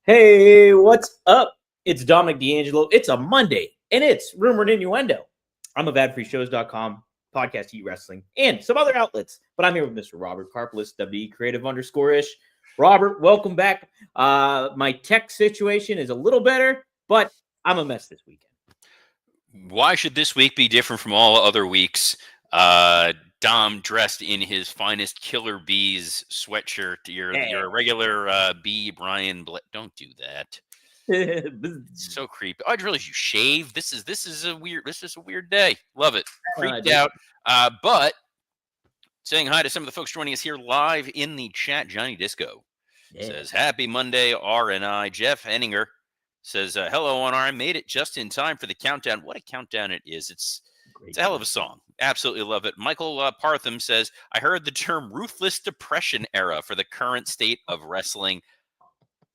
Hey, what's up? It's Dominic D'Angelo. It's a Monday, and it's Rumored Innuendo. I'm of adfreeshows.com, podcast Eat Wrestling, and some other outlets. But I'm here with Mr. Robert Karpelis, WE Creative _ish. Robert, welcome back. My tech situation is a little better, but I'm a mess this weekend. Why should this week be different from all other weeks? Dom dressed in his finest Killer Bees sweatshirt. You're a regular bee, Brian. Don't do that. It's so creepy. I realize you shave. This is a weird day. Love it. Creeped out. But saying hi to some of the folks joining us here live in the chat. Johnny Disco says happy Monday, R&I. Jeff Henninger says hello on I made it just in time for the countdown. What a countdown it is. It's a hell of a song. Absolutely love it. Michael Partham says, I heard the term ruthless depression era for the current state of wrestling.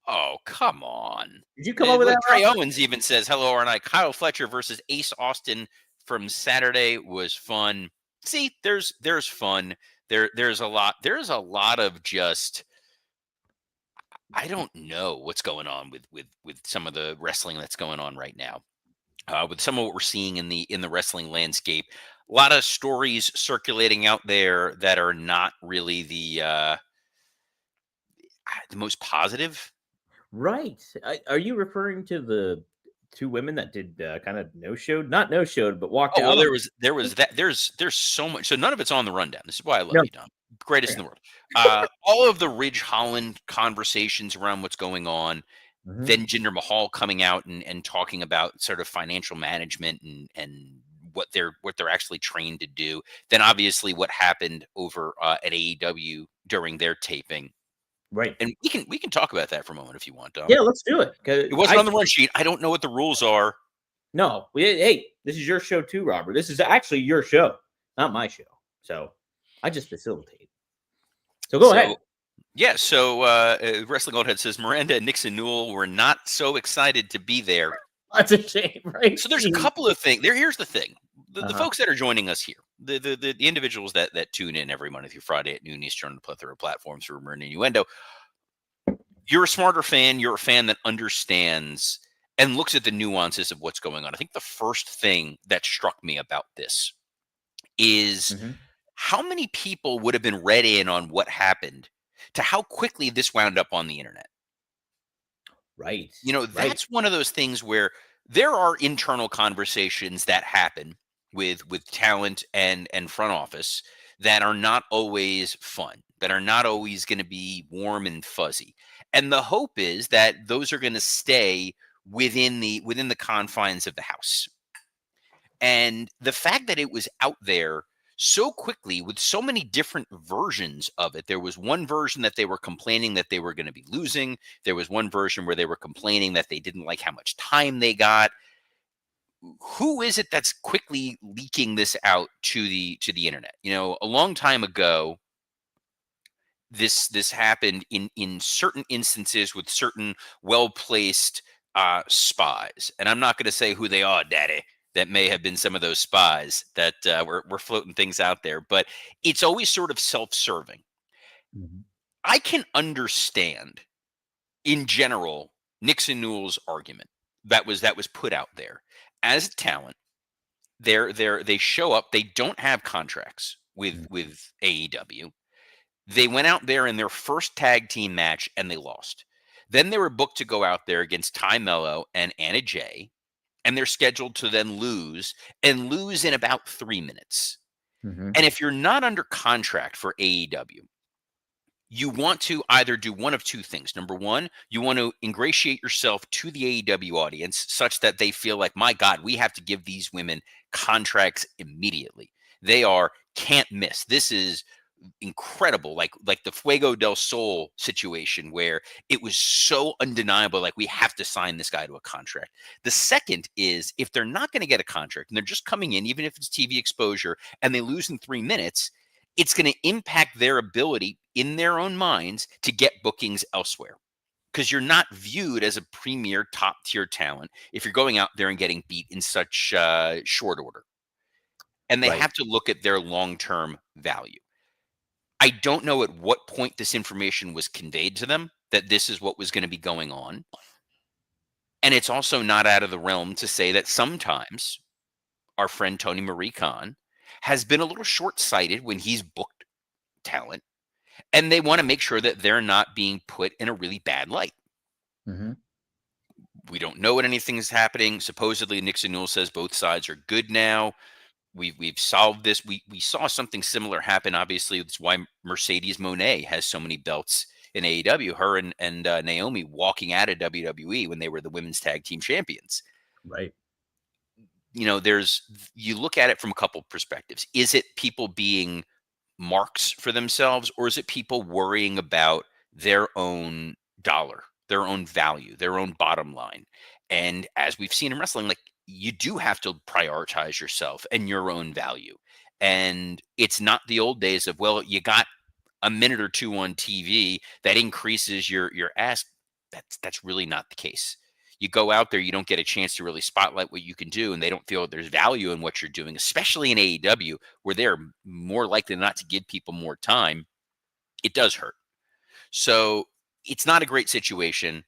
Oh, come on. Did you come up with that? Trey Owens even says, hello, R&I. Kyle Fletcher versus Ace Austin from Saturday was fun. See, there's fun. There's a lot of just, I don't know what's going on with some of the wrestling that's going on right now. With some of what we're seeing in the wrestling landscape, a lot of stories circulating out there that are not really the most positive. Right. Are you referring to the two women that did kind of not no-showed, but walked out? Well, there was that. There's so much. So none of it's on the rundown. This is why I love you, Dom. Greatest in the world. All of the Ridge Holland conversations around what's going on. Then Jinder Mahal coming out and talking about sort of financial management and what they're actually trained to do. Then obviously what happened over at AEW during their taping. Right. And we can talk about that for a moment if you want, Dom. Yeah, let's do it. It wasn't on the run sheet. I don't know what the rules are. No. Hey, this is your show too, Robert. This is actually your show, not my show. So I just facilitate. So go ahead. Yeah, so Wrestling Oldhead says Miranda and Nixon Newell were not so excited to be there. That's a shame, right? So there's a couple of things. Here's the thing. The folks that are joining us here, the individuals that tune in every Monday through Friday at noon Eastern on a plethora of platforms for Rumor and Innuendo, you're a smarter fan. You're a fan that understands and looks at the nuances of what's going on. I think the first thing that struck me about this is how many people would have been read in on what happened to how quickly this wound up on the internet. Right. That's one of those things where there are internal conversations that happen with talent and front office that are not always fun, that are not always going to be warm and fuzzy. And the hope is that those are going to stay within the confines of the house. And the fact that it was out there so quickly with so many different versions of it. There was one version that they were complaining that they were going to be losing. There was one version where they were complaining that they didn't like how much time they got. Who is it that's quickly leaking this out to the internet? A long time ago, this happened in certain instances with certain well-placed spies. And I'm not going to say who they are, Daddy. That may have been some of those spies that were floating things out there, but it's always sort of self-serving. I can understand, in general, Nixon Newell's argument that was put out there as a talent. They show up. They don't have contracts with AEW. They went out there in their first tag team match and they lost. Then they were booked to go out there against Ty Mello and Anna Jay. And they're scheduled to then lose in about 3 minutes. And if you're not under contract for AEW, you want to either do one of two things. Number one, you want to ingratiate yourself to the AEW audience such that they feel like, my God, we have to give these women contracts immediately. They can't miss. This is incredible, like the Fuego del Sol situation where it was so undeniable, like we have to sign this guy to a contract. The second is if they're not going to get a contract and they're just coming in, even if it's TV exposure, and they lose in 3 minutes, it's going to impact their ability in their own minds to get bookings elsewhere. Because you're not viewed as a premier top tier talent if you're going out there and getting beat in such short order. And they have to look at their long-term value. I don't know at what point this information was conveyed to them, that this is what was going to be going on. And it's also not out of the realm to say that sometimes our friend Tony Marie Khan has been a little short-sighted when he's booked talent, and they want to make sure that they're not being put in a really bad light. Mm-hmm. We don't know what anything is happening. Supposedly, Nixon Newell says both sides are good now. We've solved this. We saw something similar happen. Obviously, that's why Mercedes Moné has so many belts in AEW. Her and Naomi walking out of WWE when they were the women's tag team champions. Right. You know, you look at it from a couple perspectives. Is it people being marks for themselves, or is it people worrying about their own dollar, their own value, their own bottom line? And as we've seen in wrestling, like, you do have to prioritize yourself and your own value. And it's not the old days of, well, you got a minute or two on TV that increases your ask. That's really not the case. You go out there, you don't get a chance to really spotlight what you can do, and they don't feel there's value in what you're doing, especially in AEW, where they're more likely not to give people more time. It does hurt. So it's not a great situation.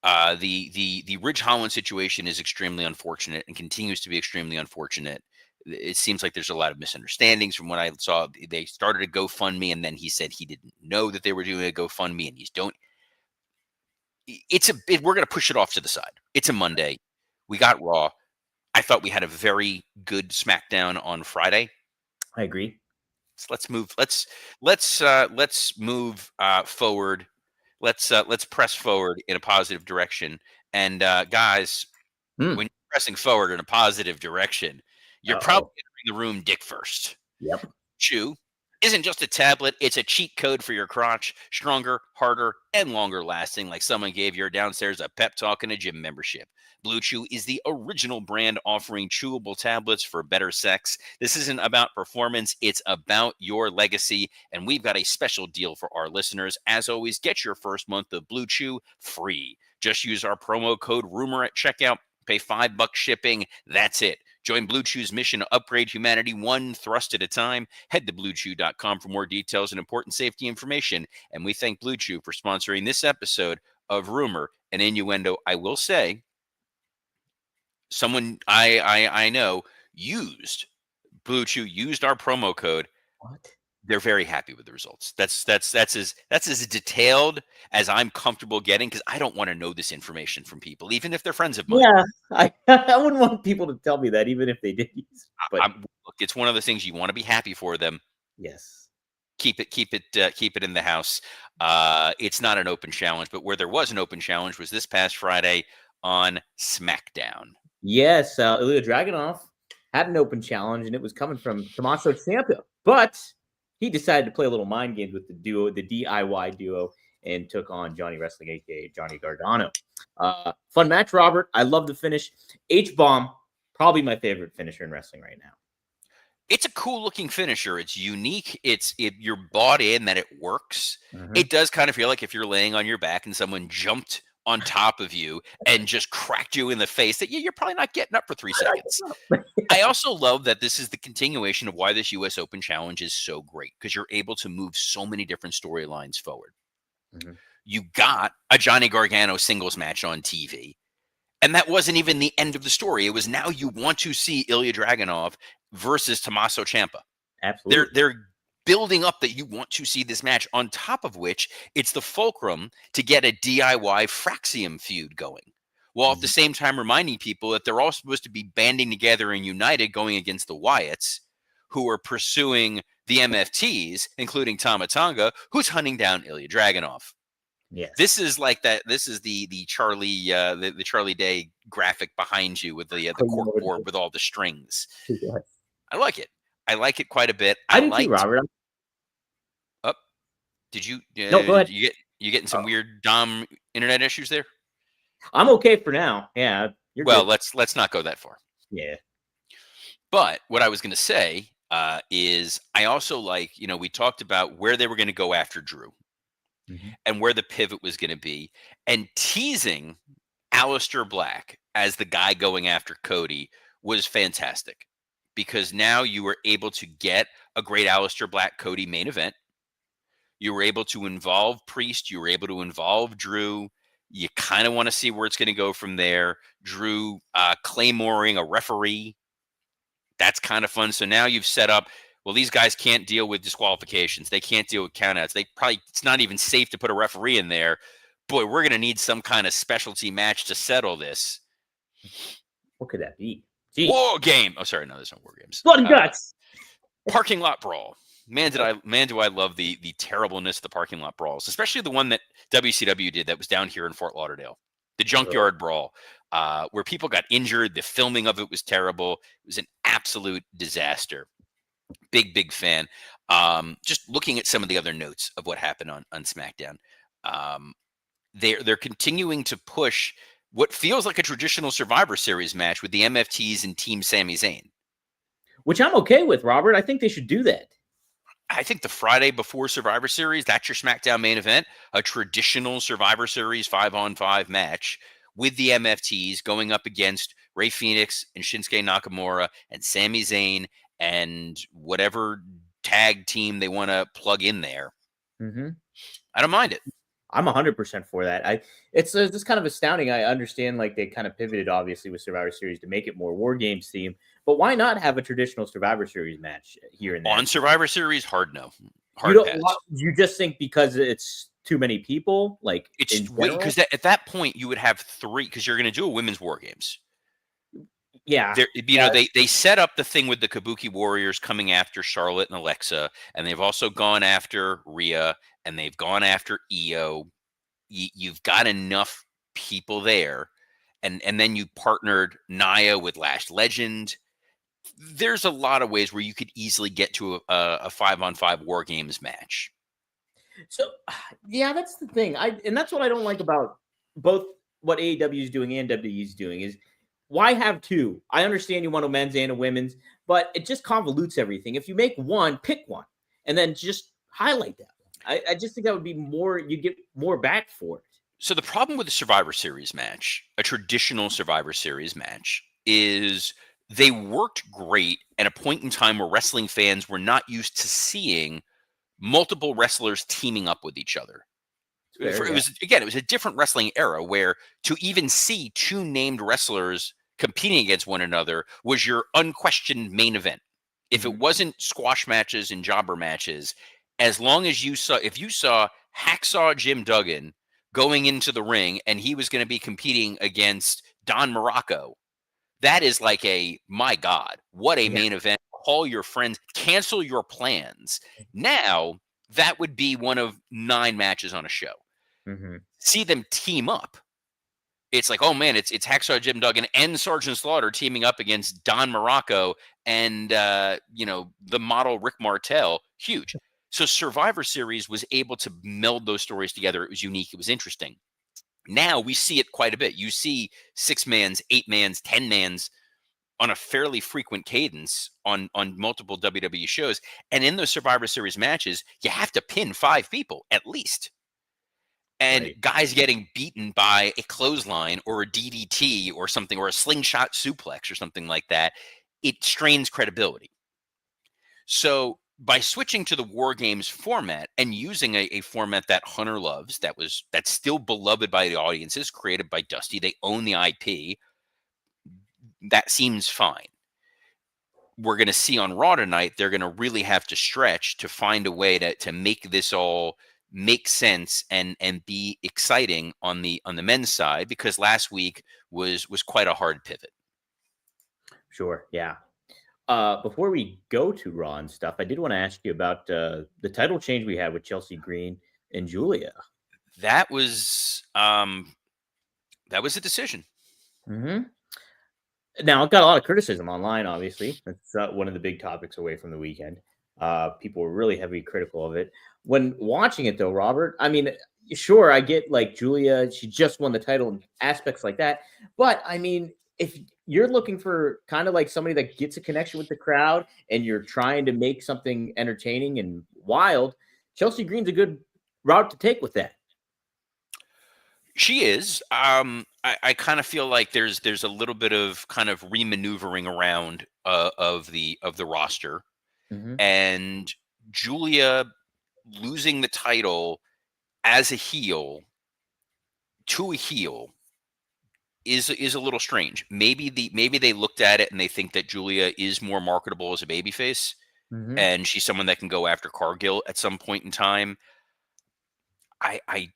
The Ridge Holland situation is extremely unfortunate and continues to be extremely unfortunate. It seems like there's a lot of misunderstandings from what I saw. They started a GoFundMe, and then he said he didn't know that they were doing a GoFundMe, and we're going to push it off to the side. It's a Monday. We got Raw. I thought we had a very good SmackDown on Friday. I agree. So let's move. Let's move forward. Let's press forward in a positive direction. And guys, when you're pressing forward in a positive direction, you're probably entering the room dick first. Yep. Chew isn't just a tablet, it's a cheat code for your crotch. Stronger, harder, and longer lasting, like someone gave your downstairs a pep talk and a gym membership. Blue Chew is the original brand offering chewable tablets for better sex. This isn't about performance, it's about your legacy. And we've got a special deal for our listeners. As always, get your first month of Blue Chew free. Just use our promo code RUMOR at checkout. Pay $5 shipping. That's it. Join Blue Chew's mission to upgrade humanity one thrust at a time. Head to BlueChew.com for more details and important safety information. And we thank Blue Chew for sponsoring this episode of Rumor and Innuendo. I will say, someone I know used Blue Chew, used our promo code. What? They're very happy with the results. That's as detailed as I'm comfortable getting, because I don't want to know this information from people, even if they're friends of mine. Yeah, I wouldn't want people to tell me that, even if they did use it. But Look, it's one of the things you want to be happy for them. yes, Keep it in the house. It's not an open challenge, but where there was an open challenge was this past Friday on SmackDown. yes, Ilya Dragunov had an open challenge, and it was coming from Tommaso Ciampa, but he decided to play a little mind games with the DIY duo, and took on Johnny Wrestling, aka Johnny Gargano. Fun match, Robert. I love the finish. H-bomb, probably my favorite finisher in wrestling right now. It's a cool looking finisher. It's unique. You're bought in that it works. Mm-hmm. It does kind of feel like if you're laying on your back and someone jumped on top of you and just cracked you in the face, that you're probably not getting up for 3 seconds. I also love that this is the continuation of why this US Open Challenge is so great, because you're able to move so many different storylines forward. Mm-hmm. You got a Johnny Gargano singles match on TV, and that wasn't even the end of the story. It was now you want to see Ilya Dragunov versus Tommaso Ciampa. Absolutely. They're building up that you want to see this match, on top of which it's the fulcrum to get a DIY Fraxium feud going, while at the same time reminding people that they're all supposed to be banding together and united going against the Wyatts, who are pursuing the MFTs, including Tama Tonga, who's hunting down Ilya Dragunov. Yes. This is like that. This is the Charlie the Charlie Day graphic behind you with the cork board with all the strings. Yes. I like it. I like it quite a bit. I do too, Robert. Did you? No, go ahead. You getting some weird Dom internet issues there? I'm okay for now. Yeah. Well, good. Let's not go that far. Yeah. But what I was going to say is I also like, we talked about where they were going to go after Drew, and where the pivot was going to be, and teasing Aleister Black as the guy going after Cody was fantastic, because now you were able to get a great Aleister Black Cody main event. You were able to involve Priest. You were able to involve Drew. You kind of want to see where it's going to go from there. Drew claymoring a referee. That's kind of fun. So now you've set up, well, these guys can't deal with disqualifications. They can't deal with countouts. It's not even safe to put a referee in there. Boy, we're going to need some kind of specialty match to settle this. What could that be? Jeez. War game. Oh, sorry. No, there's no war games. Blood and guts. Parking lot brawl. Man, do I love the terribleness of the parking lot brawls, especially the one that WCW did that was down here in Fort Lauderdale. The junkyard brawl, where people got injured. The filming of it was terrible. It was an absolute disaster. Big fan. Just looking at some of the other notes of what happened on SmackDown. They're continuing to push what feels like a traditional Survivor Series match with the MFTs and Team Sami Zayn. Which I'm okay with, Robert. I think they should do that. I think the Friday before Survivor Series, that's your SmackDown main event, a traditional Survivor Series 5-on-5 match with the MFTs going up against Rey Fenix and Shinsuke Nakamura and Sami Zayn and whatever tag team they want to plug in there. Mm-hmm. I don't mind it. I'm 100% for that. It's just kind of astounding. I understand like they kind of pivoted obviously with Survivor Series to make it more War Games theme, but why not have a traditional Survivor Series match here and there? On Survivor Series, hard no. You just think because it's too many people, like it's because at that point you would have 3 because you're going to do a women's War Games. Yeah, they set up the thing with the Kabuki Warriors coming after Charlotte and Alexa, and they've also gone after Rhea, and they've gone after Io. You've got enough people there, and then you partnered Nia with Lash Legend. There's a lot of ways where you could easily get to a 5-on-5 War Games match. So, yeah, that's the thing. And that's what I don't like about both what AEW is doing and WWE is doing is why have 2? I understand you want a men's and a women's, but it just convolutes everything. If you make one, pick one, and then just highlight that one. I just think that would be more. You get more back for it. So the problem with the Survivor Series match, a traditional Survivor Series match, is they worked great at a point in time where wrestling fans were not used to seeing multiple wrestlers teaming up with each other. It was a different wrestling era where to even see 2 named wrestlers competing against one another was your unquestioned main event. If it wasn't squash matches and jobber matches, as long as if you saw Hacksaw Jim Duggan going into the ring and he was going to be competing against Don Morocco, that is like my God, what a main event. Call your friends, cancel your plans. Now, that would be one of 9 matches on a show. Mm-hmm. See them team up. It's like, oh man, it's Hacksaw Jim Duggan and Sergeant Slaughter teaming up against Don Morocco and the model Rick Martel. Huge. So Survivor Series was able to meld those stories together. It was unique. It was interesting. Now we see it quite a bit. You see 6-mans, 8-mans, 10-mans on a fairly frequent cadence on multiple WWE shows. And in those Survivor Series matches, you have to pin 5 people at least. And guys getting beaten by a clothesline or a DDT or something, or a slingshot suplex or something like that, it strains credibility. So by switching to the War Games format and using a format that Hunter loves, that's still beloved by the audiences, created by Dusty, they own the IP, that seems fine. We're going to see on Raw tonight, they're going to really have to stretch to find a way to make this all make sense and be exciting on the men's side, because last week was quite a hard pivot. Sure, yeah. Before we go to Raw and stuff, I did want to ask you about the title change we had with Chelsea Green and Julia. That was a decision. Mm-hmm. Now, it got a lot of criticism online, obviously. That's one of the big topics away from the weekend. People were really heavily critical of it. When watching it, though, Robert, I mean, sure, I get like Julia, she just won the title and aspects like that. But I mean, if you're looking for kind of like somebody that gets a connection with the crowd and you're trying to make something entertaining and wild, Chelsea Green's a good route to take with that. She is. I kind of feel like there's a little bit of kind of remaneuvering around of the roster, Mm-hmm. and Julia losing the title as a heel to a heel is a little strange. Maybe they looked at it and they think that Julia is more marketable as a babyface, Mhm. and she's someone that can go after Cargill at some point in time.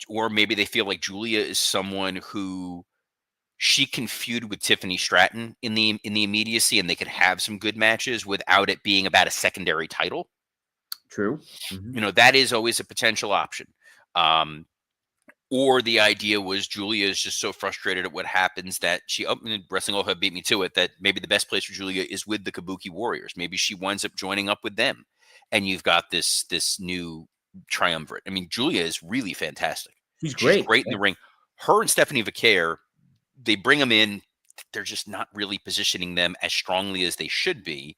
Or maybe they feel like Julia is someone who she can feud with Tiffany Stratton in the immediacy, and they could have some good matches without it being about a secondary title. True. Mhm. That is always a potential option. Um, or the idea was Julia is just so frustrated at what happens that Wrestling All Have beat me to it, that maybe the best place for Julia is with the Kabuki Warriors. Maybe she winds up joining up with them, and you've got this new triumvirate. I mean, Julia is really fantastic. She's She's great. great in the ring. Her and Stephanie Vaquer, they bring them in. They're just not really positioning them as strongly as they should be.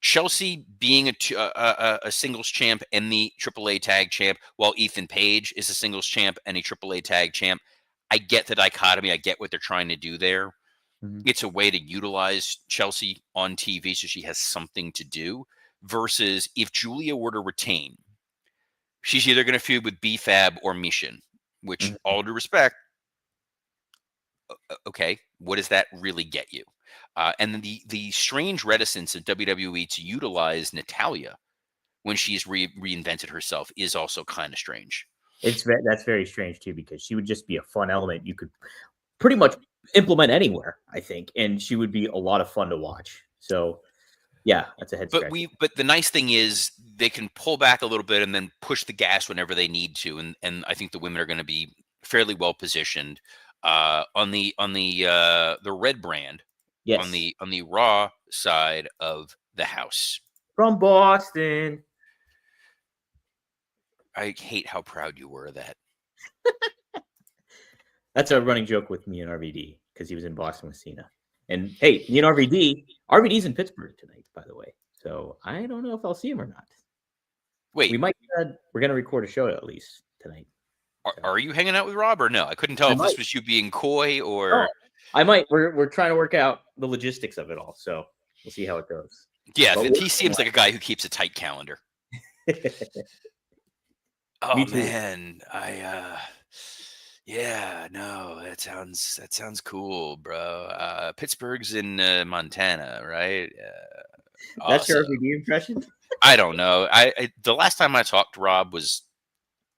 Chelsea being a singles champ and the AAA tag champ, while Ethan Page is a singles champ and a AAA tag champ. I get the dichotomy. I get what they're trying to do there. Mhm. It's a way to utilize Chelsea on TV so she has something to do, versus if Julia were to retain, she's either going to feud with B-Fab or Mishin, which, Mhm. all due respect, okay, what does that really get you? And then the strange reticence of WWE to utilize Natalia when she's reinvented herself is also kind of strange. That's very strange too, because she would just be a fun element you could pretty much implement anywhere, I think, and she would be a lot of fun to watch. So, yeah, that's a head But scratcher. the nice thing is they can pull back a little bit and then push the gas whenever they need to, and I think the women are going to be fairly well positioned on the red brand Yes, on the Raw side of the house. from Boston. I hate how proud you were of that. That's a running joke with me and RVD because he was in Boston with Cena. And hey, me and RVD's in Pittsburgh tonight, by the way. So I don't know if I'll see him or not. Wait, We might. We're gonna record a show at least tonight. So are you hanging out with Rob or no? I couldn't tell I if might. this was you being coy Oh, or. I might. We're trying to work out the logistics of it all. So we'll see how it goes. Yeah, But he seems like a guy who keeps a tight calendar. me Oh too. man, yeah, no, that sounds cool, bro. Pittsburgh's in Montana, right? That's your Awesome. RVD impression. I don't know. The last time I talked to Rob was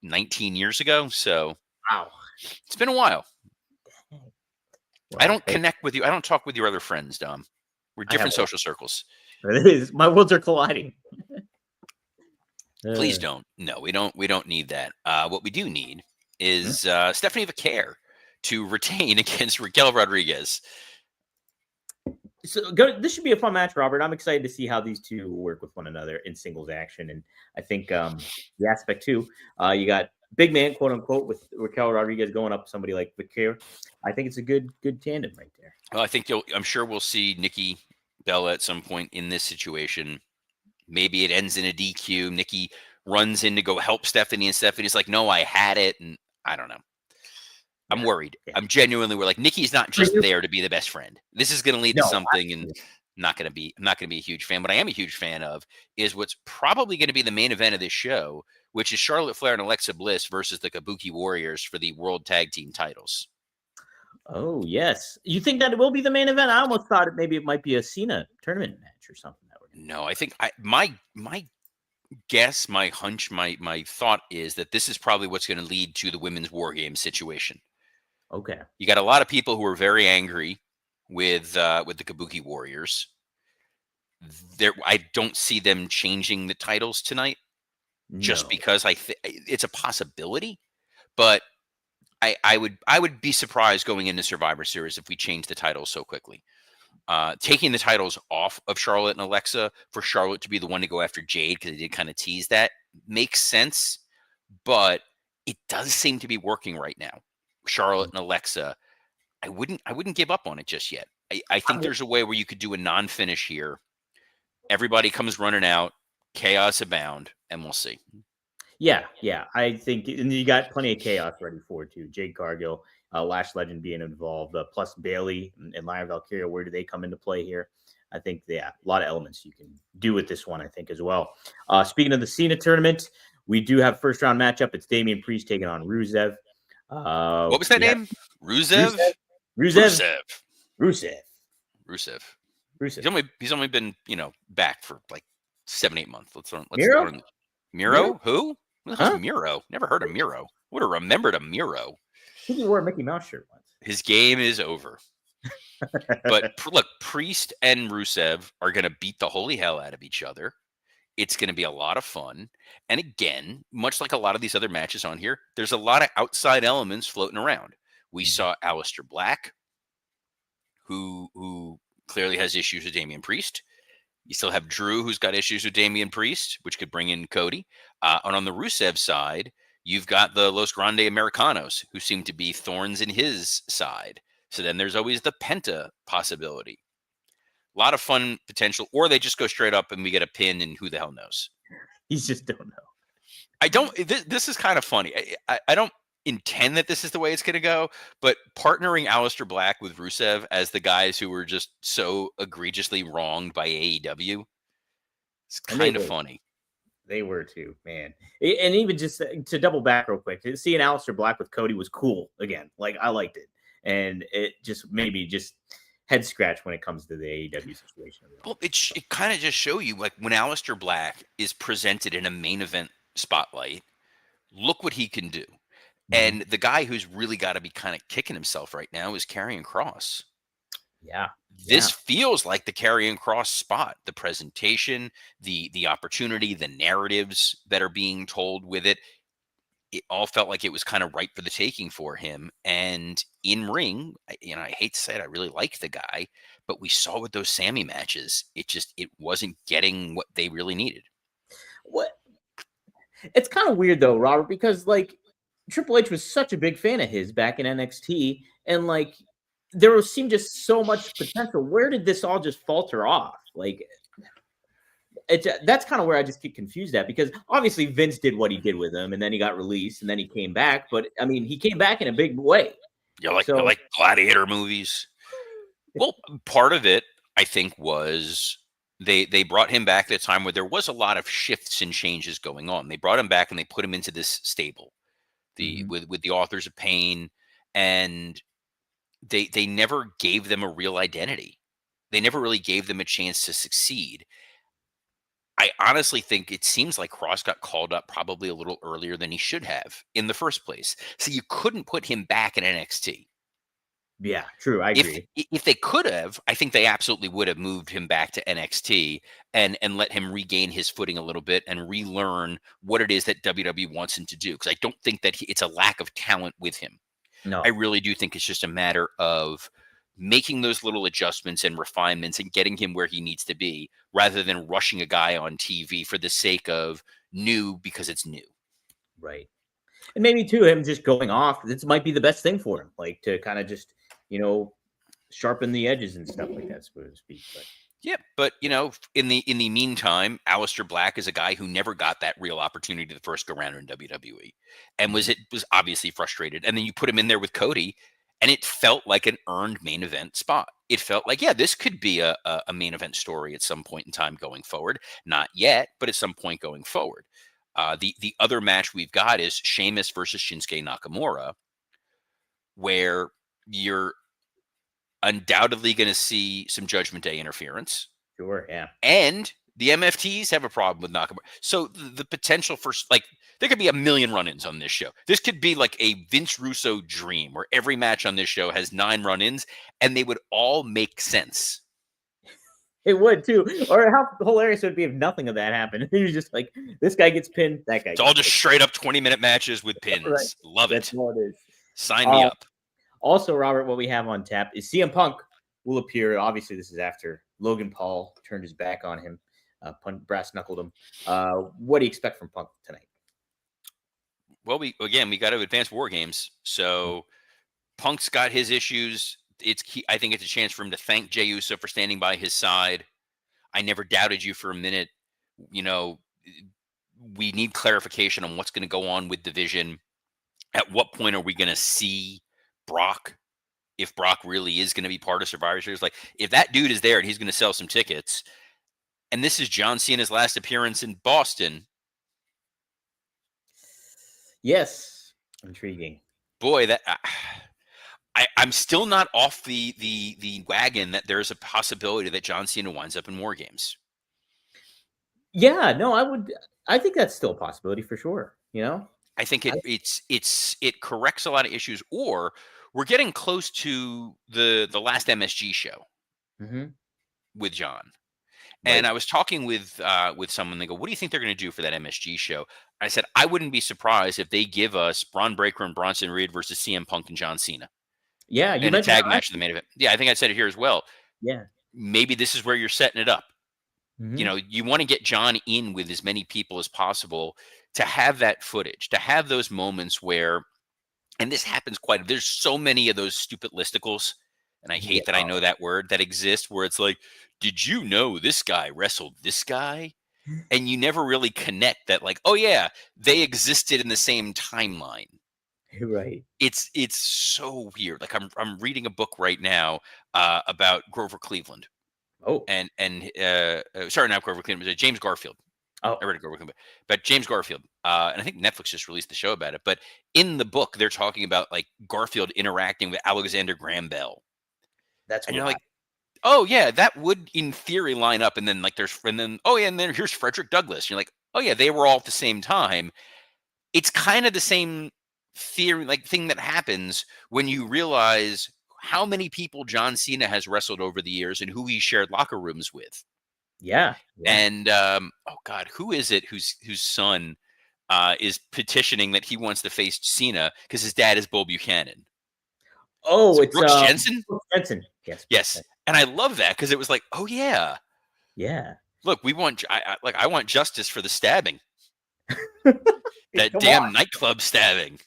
19 years ago, so Wow. it's been a while. I Well, don't hey, connect with you. I don't talk with your other friends, Dom. We're I have different social circles. it is. My worlds are colliding. Please Uh, don't. No, we don't. We don't need that. What we do need hmm. is Stephanie Vaquer to retain against Raquel Rodriguez. So this should be a fun match, Robert. I'm excited to see how these two work with one another in singles action, and I think the aspect too. You got big man, quote unquote, with Raquel Rodriguez going up somebody like Vaquer. I think it's a good tandem right there. Well, I think I'm sure we'll see Nikki Bella at some point in this situation. Maybe it ends in a DQ. Nikki runs in to go help Stephanie, and Stephanie's like, "No, I had it," and I don't know. I'm Yeah, worried. yeah. I'm genuinely worried. Like, Nikki's not Are just you? there to be the best friend. This is going to lead to No, something, and absolutely. I'm not going to be a huge fan. What I am a huge fan of is what's probably going to be the main event of this show, which is Charlotte Flair and Alexa Bliss versus the Kabuki Warriors for the World Tag Team titles. Oh yes, you think that it will be the main event? I almost thought maybe it might be a Cena tournament match or something. No, I think my guess, my hunch, my thought is that this is probably what's going to lead to the women's war game situation. Okay. You got a lot of people who are very angry with the Kabuki Warriors. I don't see them changing the titles tonight, just No. because it's a possibility, but I would be surprised going into Survivor Series if we change the titles so quickly. Taking the titles off of Charlotte and Alexa for Charlotte to be the one to go after Jade, because they did kind of tease that, makes sense, but it does seem to be working right now. Charlotte and Alexa, I wouldn't give up on it just yet. I think there's a way where you could do a non-finish here. Everybody comes running out, chaos abound, and we'll see. Yeah, yeah. I think, and you got plenty of chaos ready for it too. Jade Cargill, Lash Legend being involved, plus Bailey and Lyra Valkyria. Where do they come into play here? I think, yeah, a lot of elements you can do with this one, I think, as well. Speaking of the Cena tournament, We do have first round matchup. It's Damian Priest taking on Rusev. What was that We have name? Rusev, Rusev? Rusev, Rusev. Rusev, Rusev. Rusev. He's only been, back for like 7-8 months. Let's Miro, learn. Miro, Miro? Who? Who the hell's huh? Miro? Never heard of Miro. Would have remembered a Miro. I think he wore a Mickey Mouse shirt once. His game is over. But look, Priest and Rusev are going to beat the holy hell out of each other. It's going to be a lot of fun. And again, much like a lot of these other matches on here, there's a lot of outside elements floating around. We saw Aleister Black, who clearly has issues with Damian Priest. You still have Drew, who's got issues with Damian Priest, which could bring in Cody. And on the Rusev side, you've got the Los Grande Americanos, who seem to be thorns in his side. So then there's always the Penta possibility. A lot of fun potential, or they just go straight up and we get a pin, and who the hell knows? You just don't know. I don't. This is kind of funny. I don't intend that this is the way it's going to go, but partnering Aleister Black with Rusev as the guys who were just so egregiously wronged by AEW, it's kind of funny. They were too, man. And even just to double back real quick, seeing Aleister Black with Cody was cool again. Like, I liked it. And it just made me just head scratch when it comes to the AEW situation. Well, it kind of just show you, like, when Aleister Black is presented in a main event spotlight, look what he can do. And the guy who's really got to be kind of kicking himself right now is Karrion Kross. Yeah. This feels like the Karrion Kross spot. The presentation, the opportunity, the narratives that are being told with it. It all felt like it was kind of ripe for the taking for him. And in ring, I hate to say it, I really like the guy, but we saw with those Sammy matches, it wasn't getting what they really needed. What? It's kind of weird though, Robert, because like Triple H was such a big fan of his back in NXT, and like there seemed just so much potential. Where did this all just falter off? Like, that's kind of where I just get confused at, because obviously Vince did what he did with him, and then he got released, and then he came back. But I mean, he came back in a big way. You like gladiator movies? Well, part of it, I think, was they brought him back at a time where there was a lot of shifts and changes going on. They brought him back and they put him into this stable, with the Authors of Pain, and they never gave them a real identity. They never really gave them a chance to succeed. I honestly think it seems like Kross got called up probably a little earlier than he should have in the first place. So you couldn't put him back in NXT. Yeah, true. I agree. If they could have, I think they absolutely would have moved him back to NXT and let him regain his footing a little bit and relearn what it is that WWE wants him to do. Because I don't think that it's a lack of talent with him. No, I really do think it's just a matter of making those little adjustments and refinements and getting him where he needs to be, rather than rushing a guy on TV for the sake of new because it's new. Right. And maybe too, him just going off, this might be the best thing for him, like to kind of just, sharpen the edges and stuff like that, so to speak. But yeah, but in the meantime, Aleister Black is a guy who never got that real opportunity the first go round in WWE, and was obviously frustrated. And then you put him in there with Cody, and it felt like an earned main event spot. It felt like, yeah, this could be a main event story at some point in time going forward. Not yet, but at some point going forward. The other match we've got is Sheamus versus Shinsuke Nakamura, where you're undoubtedly going to see some Judgment Day interference. Sure, yeah. And the MFTs have a problem with Nakamura. So the potential for, there could be a million run-ins on this show. This could be like a Vince Russo dream, where every match on this show has 9 run-ins, and they would all make sense. It would too. Or how hilarious it would be if nothing of that happened. He was just like, this guy gets pinned, that guy. It's all just straight up 20-minute matches with pins. Right. Love it. That's what it is. Sign me up. Also, Robert, what we have on tap is CM Punk will appear. Obviously, this is after Logan Paul turned his back on him, brass knuckled him. What do you expect from Punk tonight? Well, we got to advance War Games. So Punk's got his issues. It's key. I think it's a chance for him to thank Jey Uso for standing by his side. I never doubted you for a minute. We need clarification on what's going to go on with Division. At what point are we going to see Brock, if Brock really is going to be part of Survivor Series? Like, if that dude is there and he's going to sell some tickets, and this is John Cena's last appearance in Boston, I mean, this is going to be a lot of fun. This is going to be a lot of fun. And then you got to advance War Games. So Punk's got his issues. It's key. I think it's a chance for him to thank Jey Uso for standing by his side. I never doubted you for a minute. We need clarification on what's going to go on with Division. At what point are we going to see Brock, if Brock really is going to be part of Survivor Series? Like, if that dude is there and he's going to sell some tickets, and this is John Cena's last appearance in Boston, Yes. Intriguing. Boy, that I'm still not off the wagon that there's a possibility that John Cena winds up in War Games. Yeah, no, I think that's still a possibility for sure, you know? I think I it corrects a lot of issues, or we're getting close to the last MSG show Mhm. with John. And Right. I was talking with someone. They go, "What do you think they're going to do for that MSG show?" I said, "I wouldn't be surprised if they give us Braun Breaker and Bronson Reed versus CM Punk and John Cena Yeah, you in a mentioned tag that match in the main event." Yeah, I think I said it here as well. Yeah. Maybe this is where you're setting it up. You Mhm. know, you want to get John in with as many people as possible to have that footage, to have those moments where, and this happens quite. There's so many of those stupid listicles, and I Yeah. hate that I know that word that exists, where it's like, "Did you know this guy wrestled this guy?" And you never really connect that, like, oh yeah, they existed in the same timeline. Right. It's so weird. Like I'm reading a book right now about Grover Cleveland Oh. and sorry, not Grover Cleveland, but James Garfield. I Oh, read a Grover Cleveland, but James Garfield, and I think Netflix just released the show about it. But in the book, they're talking about like Garfield interacting with Alexander Graham Bell, that's and you're wild. like, oh yeah, that would in theory line up. And then like oh yeah, and then here's Frederick Douglass. You're like, oh yeah, they were all at the same time. It's kind of the same theory, like thing that happens when you realize how many people John Cena has wrestled over the years and who he shared locker rooms with. Yeah. Yeah. And oh god, who is it whose son is petitioning that he wants to face Cena because his dad is Bo Buchanan? Is Oh, it it's, Brooks Jensen? Brooks Jensen. Yes, Brooks Yes, Jensen. and I love that because it was like, oh yeah, Yeah. look, we want I want justice for the stabbing, that Come on. damn nightclub stabbing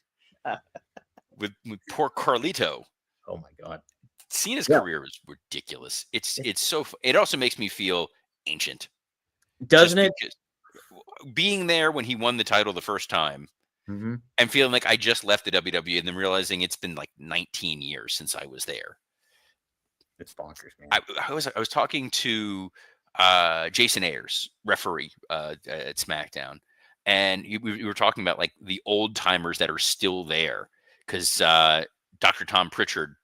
with poor Carlito. Oh my god. Cena's Yeah. career is ridiculous. It's so it also makes me feel ancient Doesn't just it? because being there when he won the title the first time Mhm. and feeling like I just left the WWE and then realizing it's been like 19 years since I was there. It's bonkers, man. I was talking to Jason Ayers, referee at SmackDown, and we were talking about like the old timers that are still there because Dr. Tom Pritchard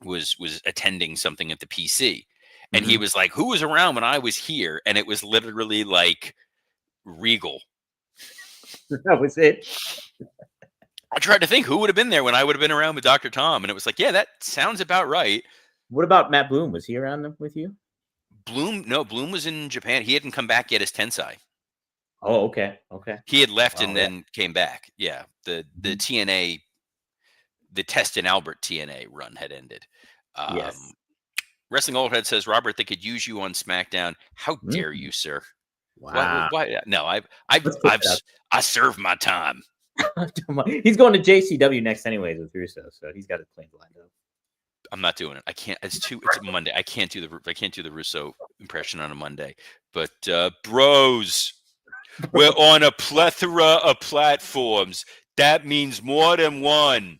was attending something at the PC, and he Mhm. was like, "Who was around when I was here?" And it was literally like Regal. That was it. I tried to think who would have been there when I would have been around with Dr. Tom, and it was like, yeah, that sounds about right. What about Matt Bloom? Was he around with you? Bloom was in Japan. He hadn't come back yet as Tensai. Oh, okay. Okay. He had left Wow, and yeah. then came back. Yeah, the Mhm. TNA, the Test and Albert TNA run had ended. Yes. Um, Wrestling Old Head says, Robert, they could use you on SmackDown. How dare Mhm. you, sir? Why? Wow. Why? No, I've Let's put that I served my time. out. He's going to JCW next anyways with Russo, so he's got his plans lined up. I'm not doing it. I can't. It's Monday. I can't do the Russo impression on a Monday. But bros, we're on a plethora of platforms. That means more than one.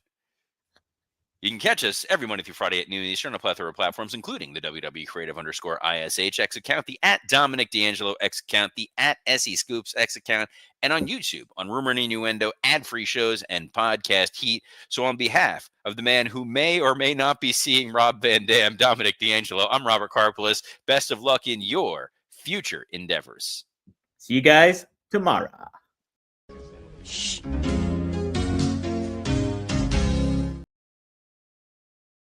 You can catch us every Monday through Friday at noon Eastern on a plethora of platforms, including the WWE Creative _ISH X account, the at Dominic D'Angelo X account, the at SE Scoops X account, and on YouTube on Rumor and Innuendo, ad-free shows, and podcast heat. So on behalf of the man who may or may not be seeing Rob Van Dam, Dominic D'Angelo, I'm Robert Karpolis. Best of luck in your future endeavors. See you guys tomorrow. Shh.